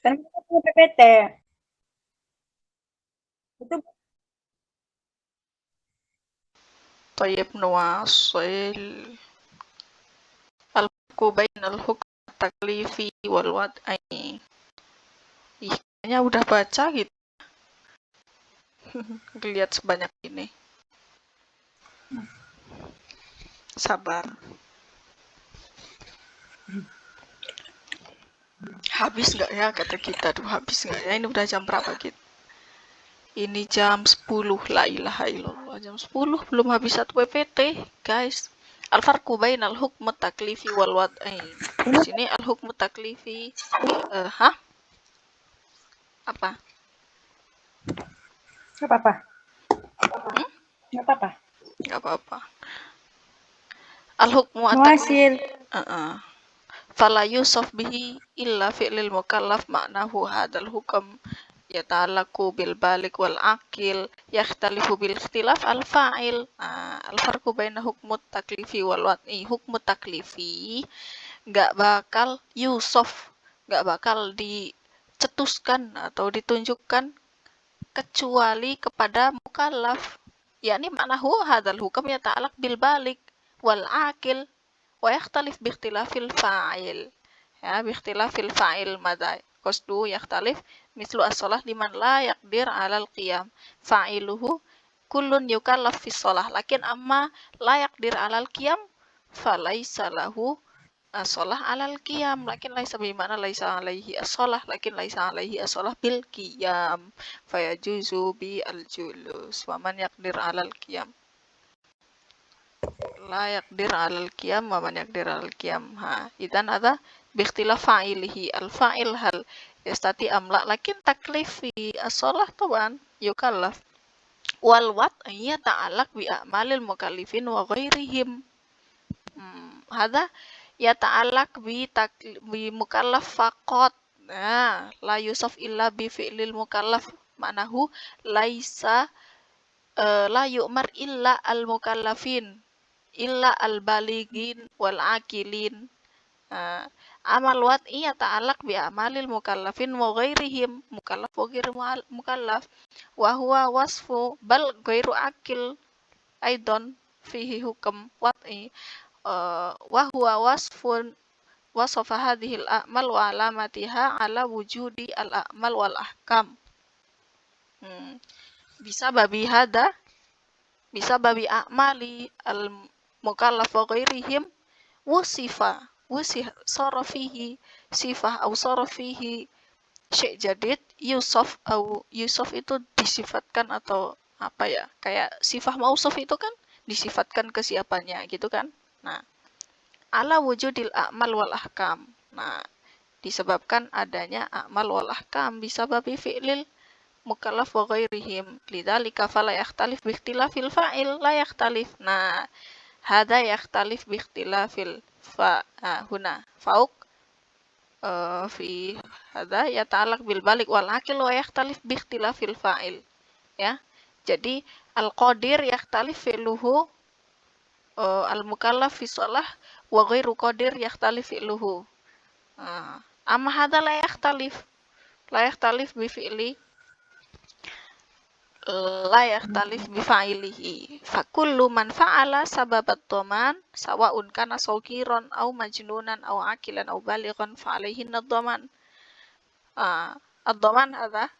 Kan kita punya PPT. Itu طيب نواصل. الفرق بين الحكم التكليفي والوضعي. Ih, kayaknya udah baca gitu. Lihat sebanyak ini. Sabar. Habis nggak ya kata kita tuh, habis nggak ya? Ini udah jam berapa gitu? Ini jam 10, la ilaha illallah. Jam 10 belum habis satu PPT, guys. Al-farqu bainal hukm taklifi wal wad'i. Di sini al-hukm taklifi hah? Apa? nggak apa-apa. Hmm? Nggak apa-apa. Nggak apa-apa. Al-hukmu at-taklifi. Muasil. Fala yusuf bihi illa fi'lil mukallaf ma'nahu hadal hukam yata'allaqu bil balik wal akil yakhtalifu bil ikhtilaf al fa'il. Al farqu baina hukmut taklifi wal wad'i. Hukmut taklifi nggak bakal yusuf, nggak bakal dicetuskan atau ditunjukkan kecuali kepada mukallaf, yakni ma'nahu hadal hukam yata'allaq bil balik wal akil ويختلف باختلاف الفاعل ya باختلاف الفاعل ماذا قصده يختلف مثل الصلاة لمن لا يقدر على القيام فاعله كل يكلف في الصلاة لكن أما لا يقدر على القيام فليس له الصلاة على القيام لكن ليس بمعنى ليس عليه الصلاة لكن ليس عليه الصلاة بالقيام فيجوز بالجلوس ومن يقدر على القيام لا يقدر على القيام ومن يقدر على القيام. إذن هذا باختلاف فاعله. الفاعل هل يستطيع أم لا لكن تكليف في الصلاة طبعا يكلف. والوضع يتعلق بأعمال المكلفين وغيرهم. هذا يتعلق بمكلف فقط. لا يوصف إلا بفعل المكلف معناه ليس لا يؤمر إلا المكلفين illa al-balighin wal akilin. Amal wad'i yata'allaq bi amalil mukallafin wa ghairihim, mukallaf wa ghairu mukallaf, wa huwa wasfu bal ghairu akil aidan fihi hukum wad'i, wa huwa wasfun wasafa hadhihi al-a'mal wa alamatiha ala wujudi al-a'mal wal ahkam. Bisa babi hada, bisa babi a'mali al-mukallaf wa ghairihim wusifa sara fihi sifah au sara fihi syai' jadid yusuf au yusuf itu disifatkan atau apa ya, kayak sifah mausuf itu kan disifatkan ke siapanya gitu kan. Nah, ala wujudil a'mal wal ahkam. Nah, disebabkan adanya a'mal wal ahkam bisa babi fi'lil mukallaf wa ghairihim lidzalika fala yakhtalif bi ikhtilafil fa'il la yakhtalif. Nah, hada yakhtalif bi ikhtilafil huna fauq fi hada yata'allaq bil balik wal akil wa yakhtalif bi ikhtilafil fa'il ya. Jadi al-qadir yakhtalif fi'luhu al-mukallaf fi shalah wa ghairu qadir yakhtalif fi'luhu. Amma hada la yakhtalif bi fi'li la yakhtalif bi fa'ilihi fa kullu man fa'ala sababat dhaman sawa'un kana sagiran aw majnunan aw aqilan aw balighan fa alaihi ad-dhaman. Ad-dhaman hadha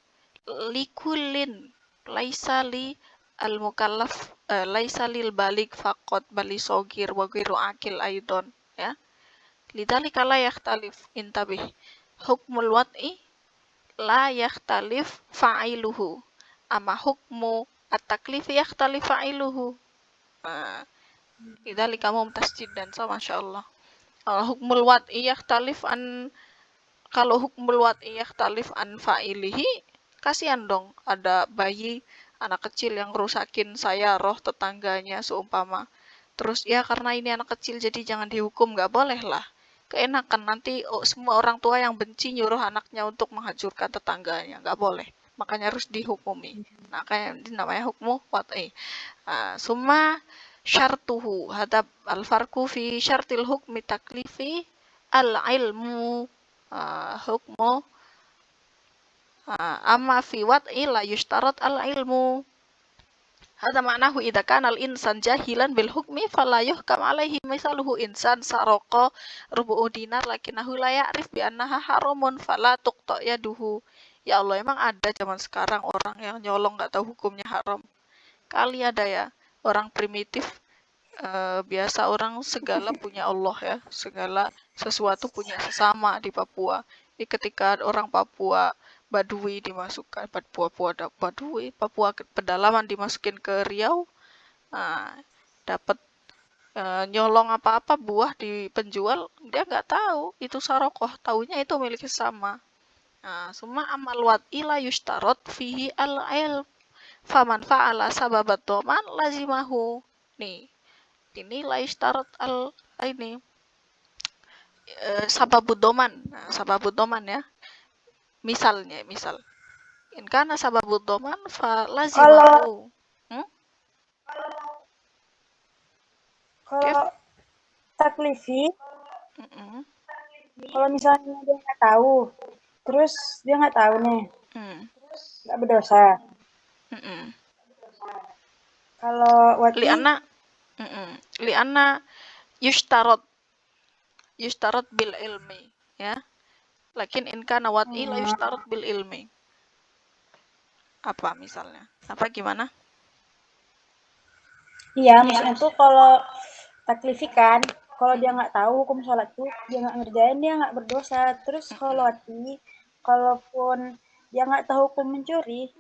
li kullin laisa li al-mukallaf laisa lil baligh faqat bal li sagir wa ghairu aqil aidan ya. Lidzalika la yakhtalif intabih hukmul wad'i la yakhtalif fa'iluhu amma hukmu at-taklifi yakhtalif fa'iluhu. Lidzalika mumtaz jiddan, so masyaallah. Hukmul wad'i yakhtalif an, kalau hukmul wad'i yakhtalif an fa'ilihi, kasihan dong ada bayi anak kecil yang rusakin sayarah tetangganya seumpama. Terus ya karena ini anak kecil jadi jangan dihukum, nggak boleh lah. Keenakan nanti semua orang tua yang benci nyuruh anaknya untuk menghancurkan tetangganya, nggak boleh. Makanya harus dihukumi. Nah, kayak namanya hukmu wad'i. Summa syartuhu hadab al-farqu fi syartil hukmi taklifi al-ilmu hukmu Amma fi wad'i la yushtarat al-ilmu. Hadza ma'nahu idza kana al-insan jahilan bil hukmi fala yuhkam alaihi misaluhu insan saraqa rubu'u dinar lakinnahu la ya'rif bi annaha haramun fala tuqta yaduhu. Ya Allah, emang ada zaman sekarang orang yang nyolong nggak tahu hukumnya haram? Kali ada ya, orang primitif. Biasa orang segala punya Allah ya, segala sesuatu punya sesama di Papua. Ketika orang Papua Badui dimasukkan, Papua pedalaman dimasukin ke Riau, dapat nyolong apa-apa buah di penjual, dia nggak tahu itu sarokoh, taunya itu milik sesama. Summa amal wad'i la yushtarot fihi al-ilm faman fa'ala sababat doman lazimahu. Nih, ini la yushtarot ini sababudoman. Sababudoman ya. Misal in kana sababudoman fa lazimahu. Kalau taklifi, kalau misalnya dia nggak tahu, terus dia nggak tahu nih, nggak berdosa. Kalau wati, li'anna yushtarot bil ilmi ya. Lakin in kana wati la yushtarot bil ilmi. Apa misalnya? Apa gimana? Iya, maksudnya tuh kalau taklifi kan, kalau dia nggak tahu hukum sholat tuh, dia nggak ngerjain, dia nggak berdosa. Terus kalau wati, kalaupun dia nggak tahu hukum mencuri,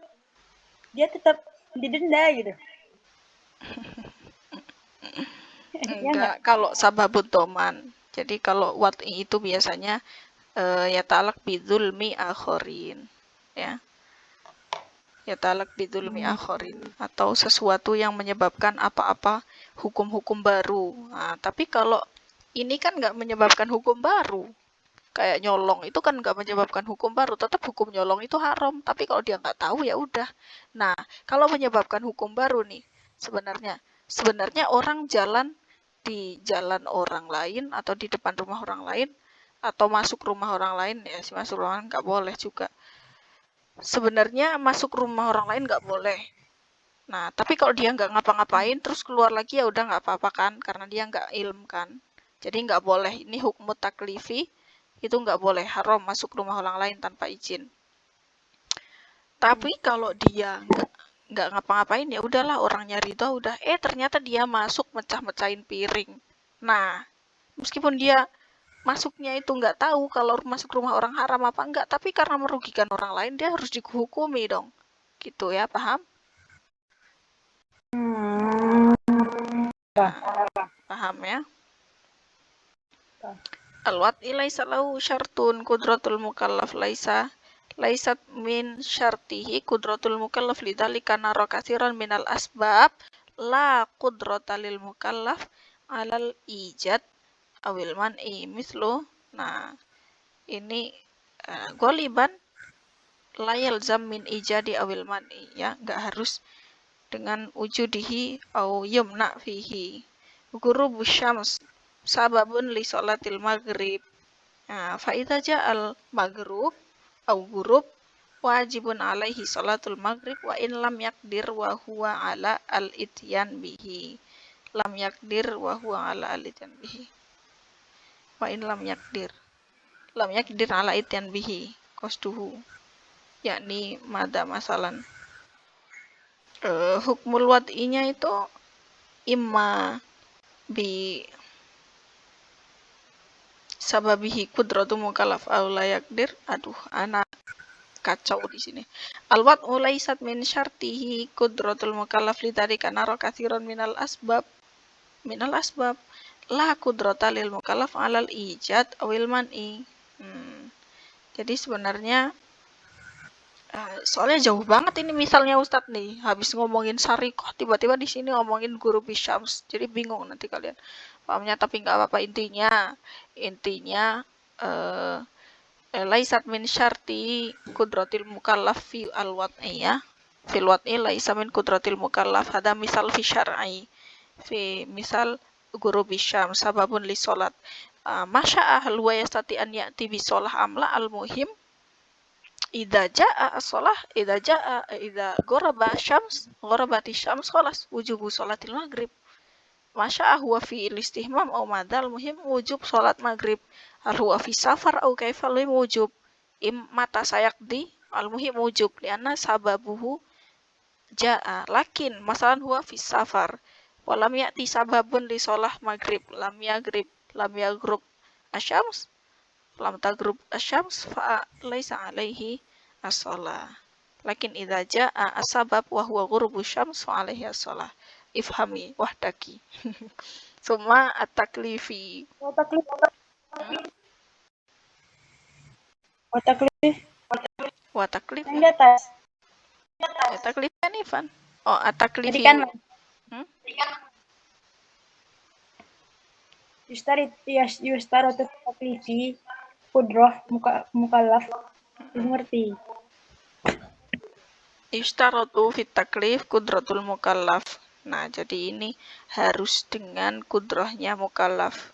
dia tetap didenda gitu. Enggak, kalau sababut doman. Jadi kalau wati itu biasanya ya talak bidzulmi akhorin ya. Ya talak bidzulmi akhorin atau sesuatu yang menyebabkan apa-apa hukum-hukum baru. Tapi kalau ini kan nggak menyebabkan hukum baru. Kayak nyolong itu kan nggak menyebabkan hukum baru, tetap hukum nyolong itu haram. Tapi kalau dia nggak tahu ya udah. Nah, kalau menyebabkan hukum baru nih, sebenarnya orang jalan di jalan orang lain atau di depan rumah orang lain atau masuk rumah orang lain ya, si masuk rumah nggak boleh juga. Sebenarnya masuk rumah orang lain nggak boleh. Nah, tapi kalau dia nggak ngapa-ngapain terus keluar lagi ya udah nggak apa-apa kan, karena dia nggak ilm kan. Jadi nggak boleh. Ini hukum taklifi itu nggak boleh, haram masuk rumah orang lain tanpa izin. Tapi kalau dia nggak ngapa-ngapain ya udahlah, orangnya ridho udah. Ternyata dia masuk mecah-mecahin piring. Nah, meskipun dia masuknya itu nggak tahu kalau masuk rumah orang haram apa enggak, tapi karena merugikan orang lain dia harus dihukumi dong. Gitu ya, paham? Paham ya? Al-wat'i laisa lahu syartun kudratul mukallaf laisat min syartihi kudratul mukallaf lidzalika nara katsiran minal asbab la qudrata lil mukallaf alal ijad awil man'i mislu. Nah, ini goliban la yalzam min ijadi awil man'i ya, nggak harus dengan wujudihi au yumna fihi. Ghurubus syams sababun li sholatil maghrib. Fa idza ja'al maghrib au ghurub wajibun alaihi sholatul maghrib wa in lam yakdir wa huwa ala al-ityan bihi. Lam yakdir wa huwa ala al-ityan bihi. Wa in lam yakdir ala ityan bihi qasduhu, yakni mada masalan. Hukmul wad'inya itu imma bi sababihi kudratu mukallaf aw la yakdir. Aduh, anak kacau di sini. Al-wad'u laisat min syartihi kudratul mukallaf lidzalika nara katsiran minal asbab la kudrata lil mukallaf 'alal ijad awil man'i. Jadi sebenarnya soalnya jauh banget ini misalnya Ustadz nih, habis ngomongin syarikoh tiba-tiba di sini ngomongin guru bisyams, jadi bingung nanti kalian pahamnya. Tapi nggak apa-apa, intinya laisat min syarti kudratil mukallaf fi al-wad'i ya, fil wad'i laisa min kudratil mukallaf. Ada misal fi syar'i fi misal guru bisyam sababun li sholat masya ahlu wa yastati an ya'ti bi sholah amla al muhim idza jaa as-shalah idza gharabati syams khalas wujubu sholatil maghrib. Masya huwa fi istihmam au madal muhim wujub sholat maghrib. Hal huwa fi safar au kaifa wujub. Mata sayaqdi al muhim wujub lianna sababuhu jaa lakin masalan huwa fi safar walam ya'ti sababun li sholah maghrib lam yagrub asyams lam tagrub asyams fa laisa alaihi as-shalah. Lakin idza jaa as-sabab wa huwa ghurubu syams fa alaihi as-shalah. Ifhami wahdaki. Summa at-taklifi. Wa taklif. Yang di atas. Ya taklif kan Ivan. Oh, at-taklifi. Jadi kan yustaratu taklifi kudroh mukallaf. Mengerti? Yustaratu fit taklif kudratul mukallaf. Nah, jadi ini harus dengan kudrohnya mukallaf.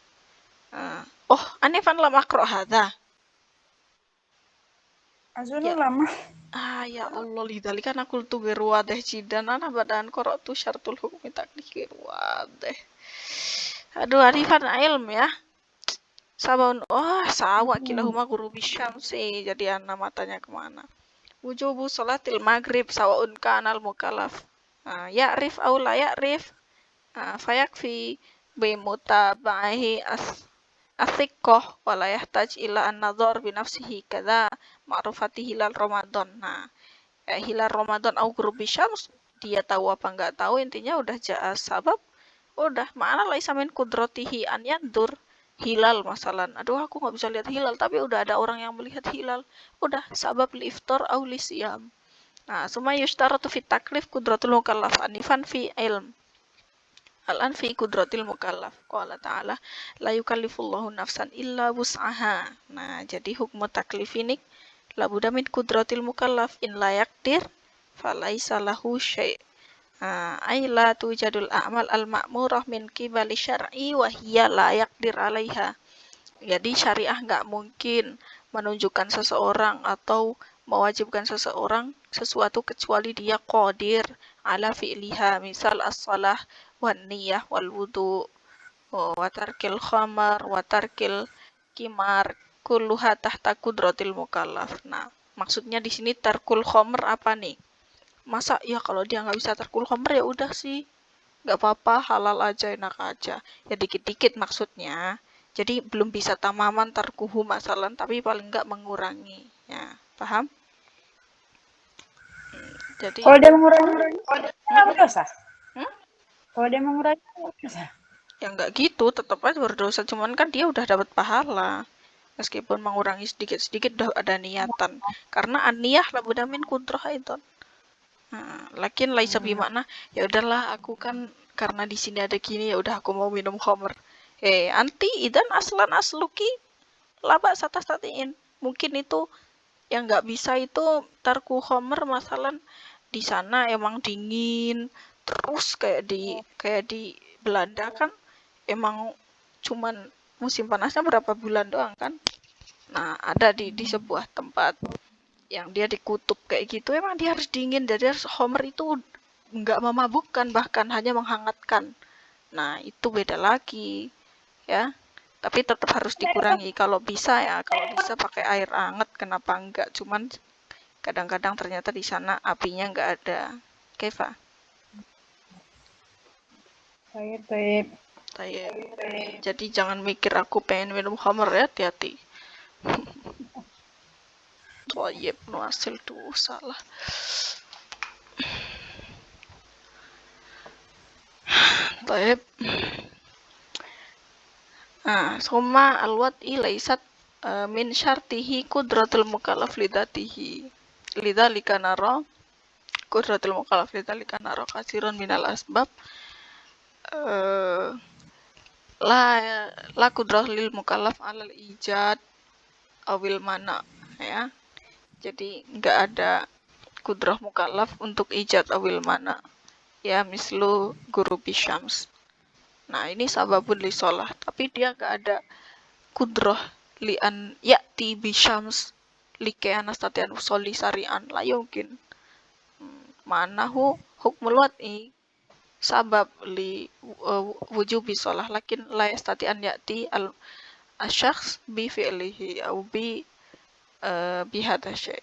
Oh, anifan lam akro hadha. Azunul lama. Ya Allah, lidhalika aku tu gerwadeh jidan ana badan korok tu syartul hukmi taklif gerwadeh. Aduh, arifan ilm ya. Sabun, sawa kilahuma guru bisyamsi. Jadi anak matanya kemana? Wujubu sholatil maghrib sawaun kanal mukallaf. Ya'rif aw la ya'rif. Fayakfi bimutabahi as-thiqqah wa la yahtaj ila an-nadhar bi nafsihi kadza ma'rifati hilal Ramadan. Nah, hilal Ramadan au guru bisyams dia tahu apa enggak tahu, intinya udah jaa sabab. Udah, ma'ana laisa min kudratihi an yandur hilal masalan. Aduh, aku nggak bisa lihat hilal, tapi udah ada orang yang melihat hilal. Udah, sabab li iftar au li siyam. Nah, summa yushtaratu fit taklif kudratul mukallaf anifan fi ilm. Al-an fi kudratil mukallaf. Qala ta'ala, la yukallifullahu nafsan illa wus'aha. Nah, jadi hukum taklif ini labuda min kudratil mukallaf in la yaqdir falaisa lahu syai'. Ay la tujadul a'mal al-ma'murah min qibali syar'i wa hiya la yaqdir 'alaiha. Jadi syariah nggak mungkin menunjukkan seseorang atau mewajibkan seseorang sesuatu kecuali dia qadir ala fi'liha, misal as-shalah wan niyah wal wudu wa tarkil khamar wa tarkil kimar kulluha tahta kudratil mukallaf. Nah, maksudnya di sini tarkul khamr apa nih? Masa ya kalau dia nggak bisa tarkul khamr ya udah sih nggak apa-apa, halal aja, enak aja ya, dikit-dikit maksudnya. Jadi belum bisa tamaman tarkuhu masalan, tapi paling nggak mengurangi ya, paham? Jadi kalau dia mengurangi berdosa. Kalau dia mengurangi berdosa. Ya nggak gitu, tetap aja berdosa, cuman kan dia udah dapat pahala meskipun mengurangi sedikit-sedikit udah ada niatan, karena an-niyah labudda min kudrah itu. Lakin laisa bimakna ya udahlah aku kan karena di sini ada gini ya udah aku mau minum khamr. Anti idan aslan asluki laba satastatiin. Mungkin itu yang nggak bisa itu tarku khamr masalan di sana emang dingin terus kayak di Belanda kan emang cuman musim panasnya berapa bulan doang kan. Nah, ada di sebuah tempat yang dia di kutub kayak gitu, emang dia harus dingin, jadi khamr itu nggak memabukkan, bahkan hanya menghangatkan. Nah, itu beda lagi ya, tapi tetap harus dikurangi kalau bisa ya, kalau bisa pakai air hangat kenapa enggak, cuman kadang-kadang ternyata di sana apinya nggak ada. Kaifa? Taib. Jadi jangan mikir aku pengen minum khamr ya, hati-hati. Toyib nuasil tuh salah. Toyib. Summa al-wad'i laisat min syartihi kudratul mukallaf lidatihi. Lidzalika nara kudratul mukallaf lidzalika nara katsiran minal asbab la kudrah lil mukallaf alal ijad awil mana ya. Jadi nggak ada kudrah mukallaf untuk ijad awil mana ya, mislu guru bisyams. Nah, ini sababun li sholah, tapi dia nggak ada kudrah li'an ya'ti bisyams like anastatian usolli syari'an la yumkin. Ma'anahu hukmul wad'i sabab li wujubi sholah lakin la yastati an ya'ti al-syakhs bi fi'lihi au bi hadha syai'.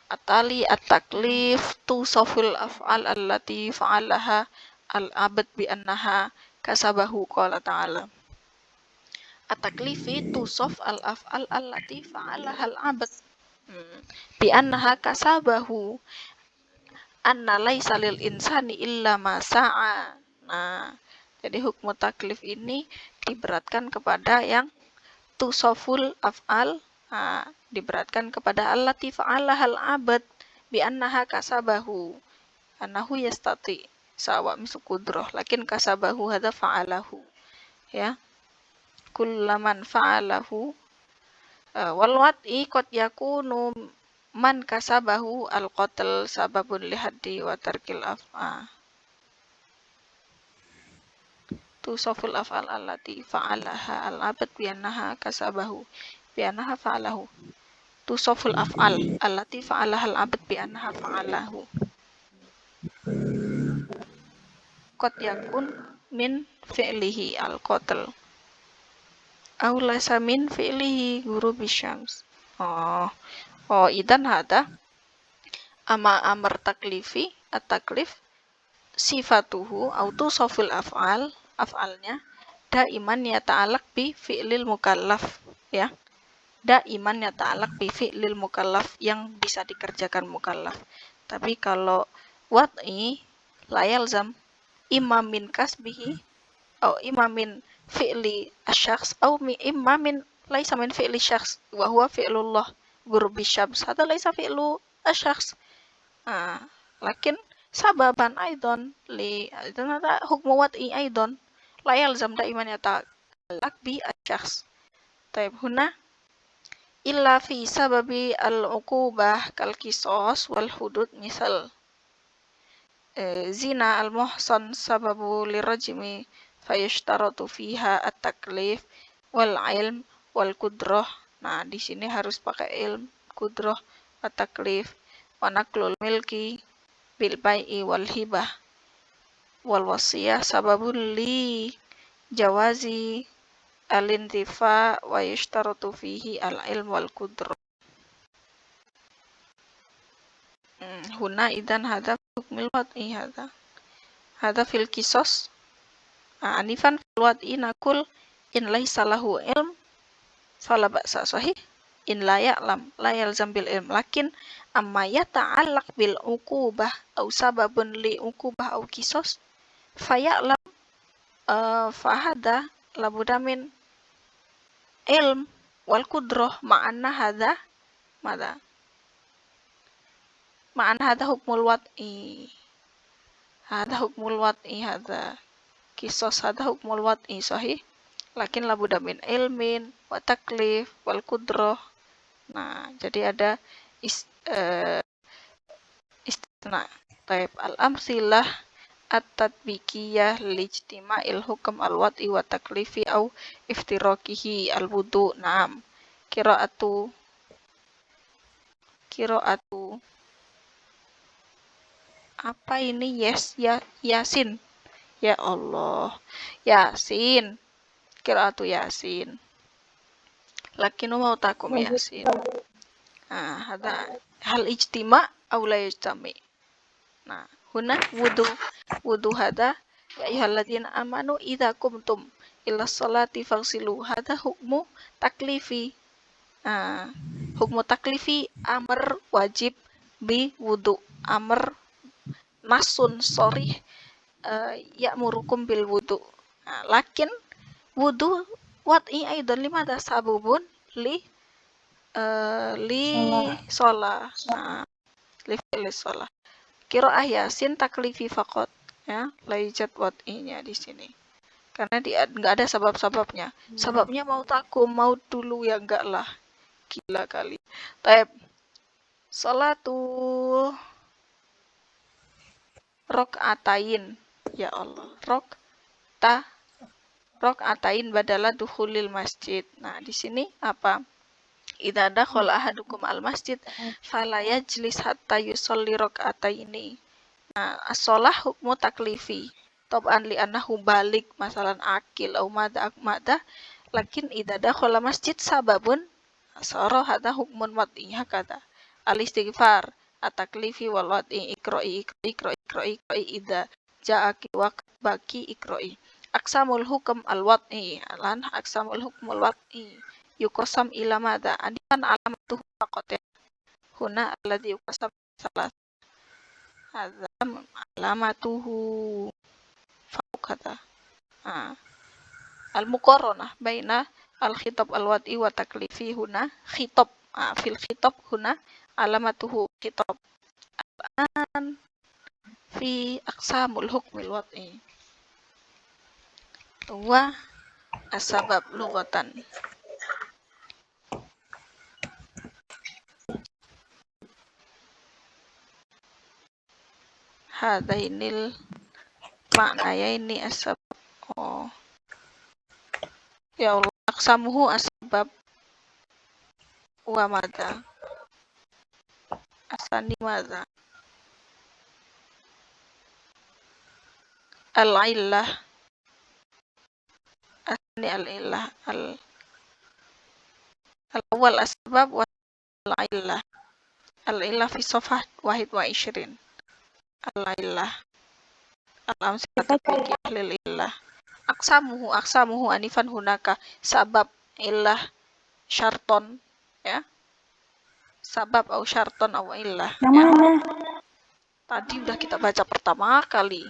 Atali at-taklif tusaful af'al allati fa'alaha al-abad bi annaha kasabahu qala ta'ala. At-taklifi tusaf al-af'al allati fa'alaha al-abad bi annaha kasabahu anna laisa lil insani illa ma sa'a. Nah, jadi hukum taklif ini diberatkan kepada yang tusaful af'al, diberatkan kepada allati fa'alahal abad bi annaha kasabahu. Annahu yastati sawa misu kudroh lakin kasabahu hadza fa'alahu. Ya. Kullaman fa'alahu wal wad'i qad yakunu man kasabahu al-qatl sababun lihaddi wa tarkil af'a. Tusaful af'al allati fa'alaha al-abad bi annaha kasabahu bi annaha fa'alahu. Tusaful af'al allati fa'alaha al-abad bi annaha fa'alahu. Qad yakun min fi'lihi al-qatl. Aw laysa min fi'lihi ghurubi syams. Idan hada ama amr taklifi at-taklif sifatuhu au tusaful af'alnya daiman yata'allaq bi fi'lil mukallaf, ya. Daiman yata'allaq bi fi'lil mukallaf yang bisa dikerjakan mukallaf. Tapi kalau wad'i la yalzam imma min kasbihi au imma min fi'li asy-syakhs au imma min laisa min fi'li syakhs wa huwa fi'lullah gurbi syams. Hada laisa fi'lu asy-syakhs. Lakin sababan aidan li idan hada hukmu wad'i aidan la yalzam daiman yata'allaq bi asy-syakhs. Taib huna illa fi sababi al-uqubah kal qisas wal hudud misal zina al-muhsan sababu lirajmi fayashtaratu fiha at-taklif wal ilm wal qudrah. Nah, di sini harus pakai ilm, qudrah, at-taklif, wa naqlul milki bil bai'i wal hibah wal wasiyah sababun li jawazi al-intifa wa yashtaratu fihi al-ilm wal qudrah. Huna idan hada hukmil wad'i hada fil qisas. Anifan fil wad'i naqul in laisa lahu ilm fala ba'sa sahih in la ya'lam la yalzam bil ilm lakin amma yata'allaq bil uqubah au sababun li uqubah au qisas faya'lam fahada labuda min ilm wal qudrah ma'anna hadha ma'anna hadha hukmul wad'i hadha qisas hadha hukmul wad'i sahih lakin labuda min ilmin wa taklif wal qudrah. Nah, jadi ada istisna. Taib al-amsilah at-tatbiqiyah lijtima'il hukm al-wad'i wa taklifi au iftiraqihi al-wudu. Naam. Qira'atu apa ini? Yasin. Ya Allah. Yasin. Qira'atu Yasin. Lakinu mau takum Yasin. Hada hal ijtima' aw la yajtami. Nah, huna wudu hada ya ayyuhalladzina amanu idza qumtum ila sholati faghsilu. Hada hukmu taklifi. Hukmu taklifi amr wajib bi wudu. Amr nasun sharih ya'murukum bil wudu. Lakin wudu wad'i aidan limada sabubun li sholah. Li sholah. Qira'ah Yasin taklifi faqat, ya, laijat wad'inya di sini. Karena enggak ada sabab-sababnya. Sababnya mau takum, mau dulu ya enggak lah. Gila kali. Taib. Salatu rok'atain. Ya Allah. Rok'atain badala dukhulil masjid. Nah, di sini apa? Idza dakhala ahadukum al-masjid fala yajlis hatta yusolli raka'ataini. Nah, as-shalah hukmu taklifi. Tab'an li annahu balik masalan akil au mada lakin idza dakhala masjid sababun sara hadha hukmun wad'i hakada. Al-istighfar at-taklifi wal wad'i iqra'i idza ja'aki waqt baki iqra'i. Aqsamul hukm al-wad'i lan aqsamul hukm al-wad'i yuqassam ila mada anifan alamatuhu faqat huna alladhi yuqassam salas hadza alamatuhu faqata al-muqaranah baina al-khitab al-wad'i wa taklifi huna khitab fil khitab huna alamatuhu khitab al-an fi aqsamul hukmil wad'i wa asbab lughatan. Hadainil maknayaini asbab. Oh ya Allah, aqsamuhu asbab wa madza asani madza al-illah asani al-illah al-awwal asbab wa al-illah fi safhah 21 al-illah al-amsilatu fiqhiyah lil-illah aqsamuhu anifan hunaka sabab illah syarton ya sabab au syarton au illah Yang ya. mana? Tadi udah kita baca pertama kali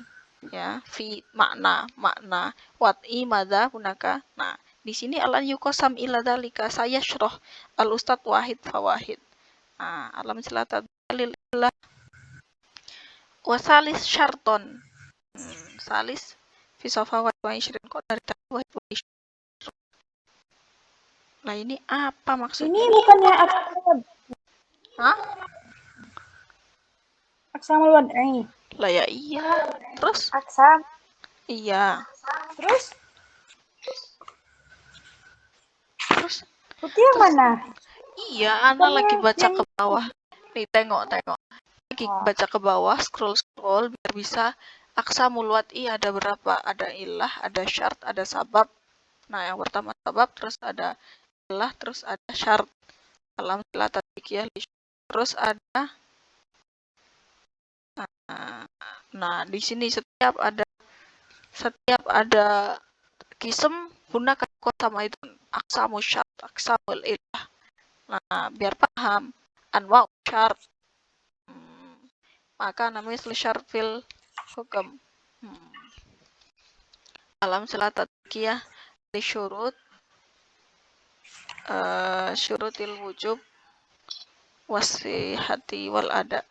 ya fi makna wad'i madza hunaka. Nah, di sini alan yuqasam ila dzalika saya syroh al ustad wahid fawahid. Nah, alam silata dalil illah wasalis syarton. Salis fi safa wa 20 kok dari wa 20. Nah, ini apa maksudnya? Ini bukannya Hah? Aqsamul wad'i. Lah ya iya. Terus? Aqsam. Iya. Terus? Bukti yang Terus? mana? Iya, Ana lagi baca ke bawah. Nih, tengok. Lagi baca ke bawah, scroll biar bisa aqsamul wad'i ada berapa? Ada illah, ada syart, ada sabab. Nah, yang pertama sabab, terus ada illah, terus ada syart. Dalam silat tadbikiyah, terus ada nah, di sini setiap ada kisem gunakan kosama itu aqsamul syart, aqsamul illah. Nah, biar paham anwa syart. Maka namanya syart fil hukum. Alam silat tadbikiyah di syurutil wujub wasihati wal ada.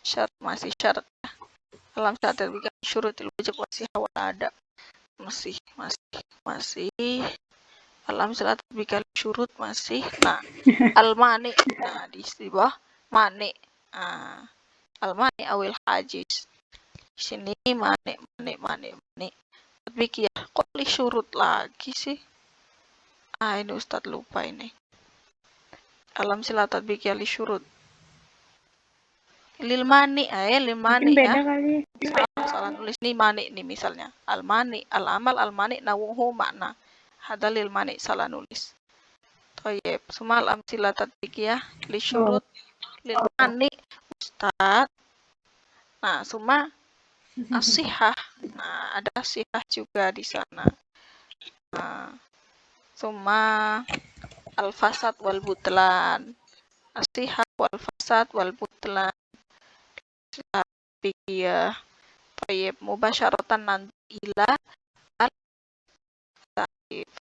Syarat masih syarat ya. Dalam syarat tadbikiyah syurutil wujub wasihati wal ada. Masih alam silat tadbikiyah syurut masih. Nah, al-mani. Nah, di bawah mani. Al-mani awil hajiz. Sini mani. Tadbikiyah kok li syurut lagi sih? Ini Ustadz lupa ini. Alam silat tadbikiyah li syurut. Lil mani beda ya. Kali. Salah nulis nih mani nih misalnya. Al-mani, al-amal al-mani nawuhu makna. Hada lil mani salah nulis. Toyib, semua alam silat tadbikiyah li syurut lil mani Ustadz. Nah, semua as-sihah. Nah, ada sihah juga di sana. Nah, semua al-fasad wal butlan. As-sihah wal fasad wal butlan. Tadbikiyah. Toyib, mubasyaratan nanti ila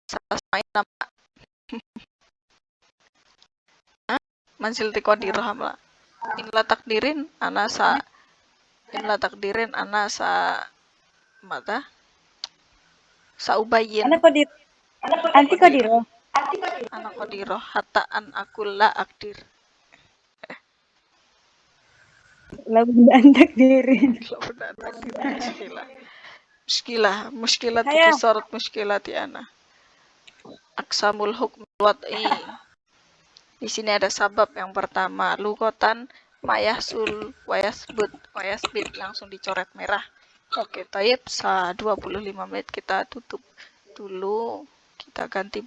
salasmain nama mansil tikodir hamla inla takdirin anasa mata saubayin Anti kodiro. anak kodiro hatta an akulla akdir Lagu takdirin. Muskilah tuh sorot muskilah tiana. Aksamul hukm wad'i Di sini ada sabab yang pertama, lugotan mayahsul wayasbit langsung dicoret merah. Oke, taib 25 menit kita tutup dulu. Kita ganti